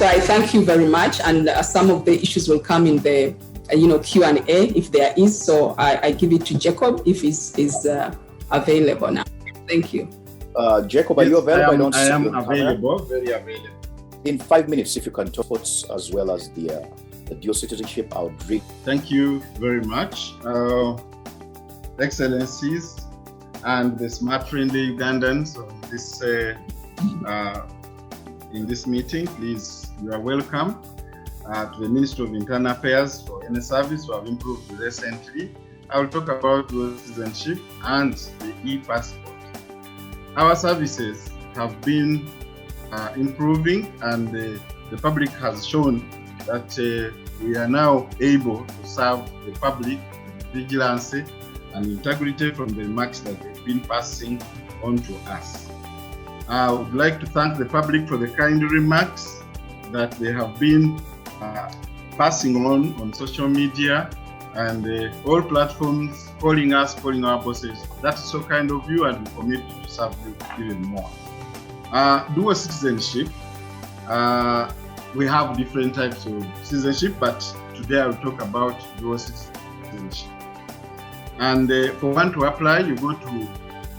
So I thank you very much, and some of the issues will come in the Q&A if there is. So I give it to Jacob if he's available now. Thank you. Jacob, are you available? I am available, very available. In 5 minutes, if you can talk as well as the dual citizenship, I would read. Thank you very much, Excellencies and the smart-friendly Ugandans on this in this meeting. Please, you are welcome to the Ministry of Internal Affairs for any service we have improved recently. I will talk about dual citizenship and the e-passport. Our services have been improving, and the public has shown that we are now able to serve the public with vigilance and integrity from the remarks that they've been passing on to us. I would like to thank the public for the kind remarks that they have been passing on social media and all platforms, calling us, calling our bosses. That is so kind of you, and we commit to serve you even more. Dual citizenship, we have different types of citizenship, but today I will talk about dual citizenship. And for one to apply, you go to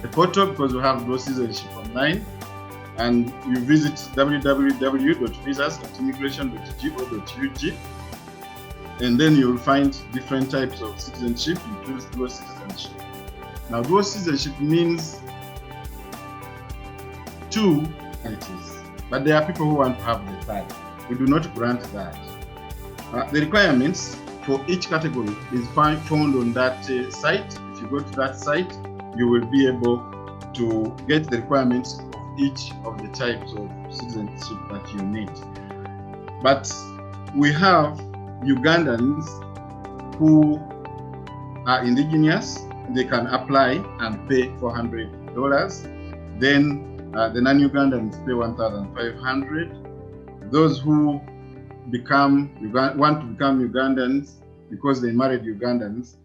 the portal, because we have dual citizenship online, and you visit www.visas.immigration.go.ug, and then you'll find different types of citizenship. You choose dual citizenship. Now, dual citizenship means two entities, but there are people who want to have the third. We do not grant that. The requirements for each category is found on that site. If you go to that site, you will be able to get the requirements of each of the types of citizenship that you need. But we have Ugandans who are indigenous. They can apply and pay $400. Then the non-Ugandans pay $1,500. Those who want to become Ugandans because they married Ugandans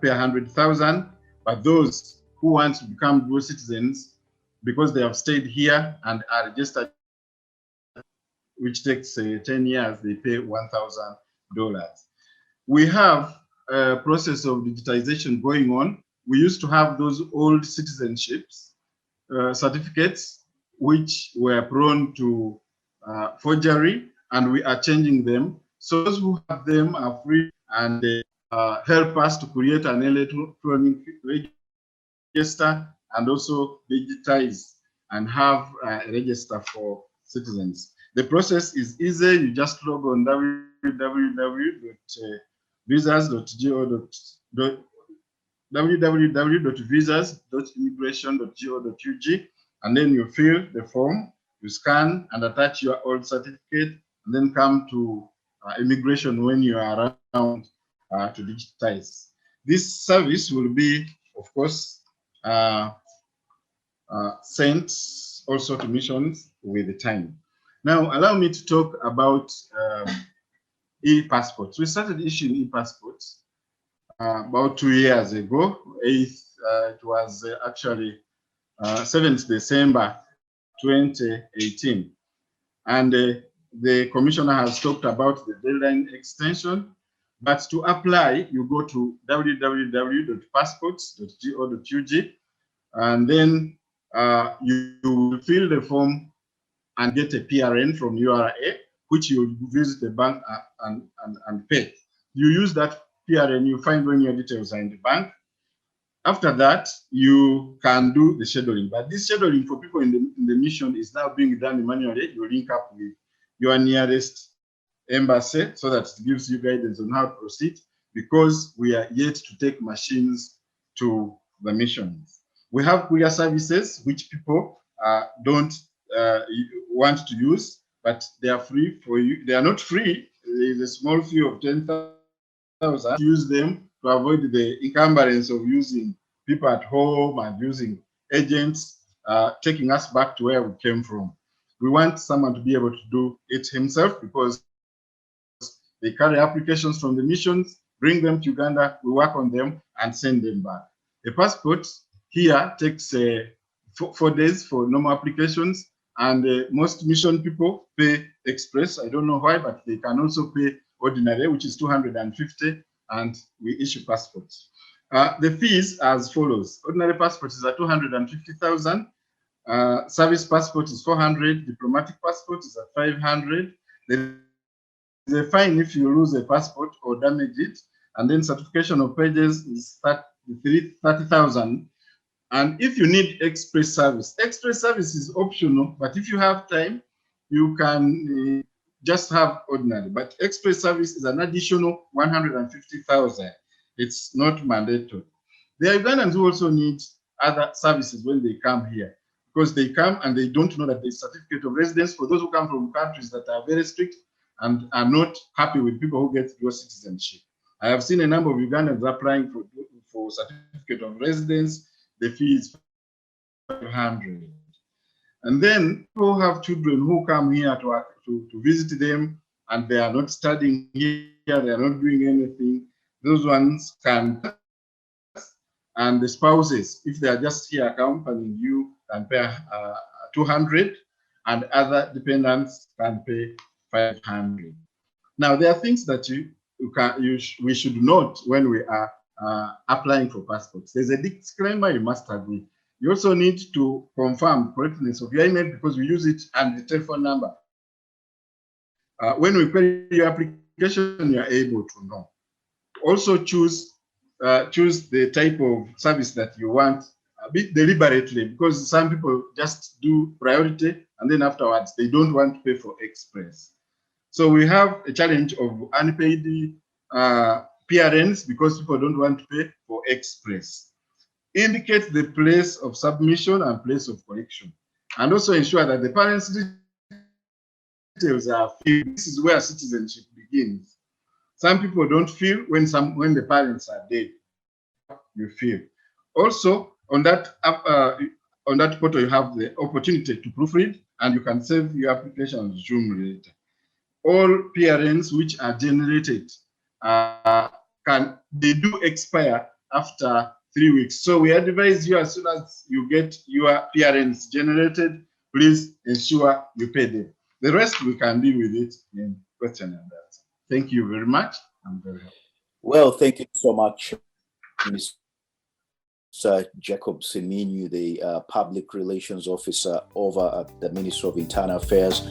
pay $100,000. But those who want to become dual citizens because they have stayed here and are registered, which takes 10 years, they pay $1,000. We have a process of digitization going on. We used to have those old citizenships certificates which were prone to forgery, and we are changing them. So those who have them are free, and they help us to create an electronic register and also digitize and have a register for citizens. The process is easy. You just log on www.visas.immigration.go.ug, and then you fill the form, you scan and attach your old certificate, and then come to immigration when you are around to digitize. This service will be, of course, sent also to missions with the time. Now, allow me to talk about e-passports. We started issuing e-passports about 2 years ago. It was actually 7th December 2018. And the commissioner has talked about the deadline extension. But to apply, you go to www.passports.go.ug, and then you will fill the form and get a PRN from URA, which you will visit the bank and pay. You use that PRN, you find when your details are in the bank. After that, you can do the scheduling. But this scheduling for people in the mission is now being done manually. You link up with your nearest embassy so that it gives you guidance on how to proceed, because we are yet to take machines to the missions. We have courier services which people don't want to use, but they are free for you. They are not free. There is a small fee of 10,000. Use them to avoid the encumbrance of using people at home and using agents taking us back to where we came from. We want someone to be able to do it himself, because they carry applications from the missions, bring them to Uganda, we work on them and send them back. The passport here takes 4 days for normal applications, And most mission people pay express. I don't know why, but they can also pay ordinary, which is 250, and we issue passports. The fees as follows. Ordinary passport is at 250,000. Service passport is 400. Diplomatic passport is at 500. There is a fine if you lose a passport or damage it. And then certification of pages is 30,000. And if you need express service is optional, but if you have time, you can just have ordinary. But express service is an additional 150,000. It's not mandatory. There are Ugandans who also need other services when they come here, because they come and they don't know that there's certificate of residence for those who come from countries that are very strict and are not happy with people who get dual citizenship. I have seen a number of Ugandans applying for certificate of residence. The fee is 500. And then people have children who come here to visit them, and they are not studying here, they are not doing anything. Those ones can, and the spouses, if they are just here accompanying you, can pay 200, and other dependents can pay 500. Now, there are things that we should note when we are applying for passports. There's a disclaimer you must agree. You also need to confirm correctness of your email, because we use it, and the telephone number. When we query your application, you are able to know. Also choose the type of service that you want a bit deliberately, because some people just do priority and then afterwards they don't want to pay for express. So we have a challenge of unpaid PRNs because people don't want to pay for express. Indicate the place of submission and place of collection, and also ensure that the parents' details are filled. This is where citizenship begins. Some people don't feel when the parents are dead. You feel. Also, on that portal, you have the opportunity to proofread, and you can save your application on Zoom later. All PRNs which are generated they do expire after 3 weeks. So we advise you, as soon as you get your PRNs generated, please ensure you pay them. The rest we can deal with it in question and answer. Thank you very much. I'm very happy. Well, thank you so much, Mr. Jacob Siminyu, the Public Relations Officer over at the Ministry of Internal Affairs.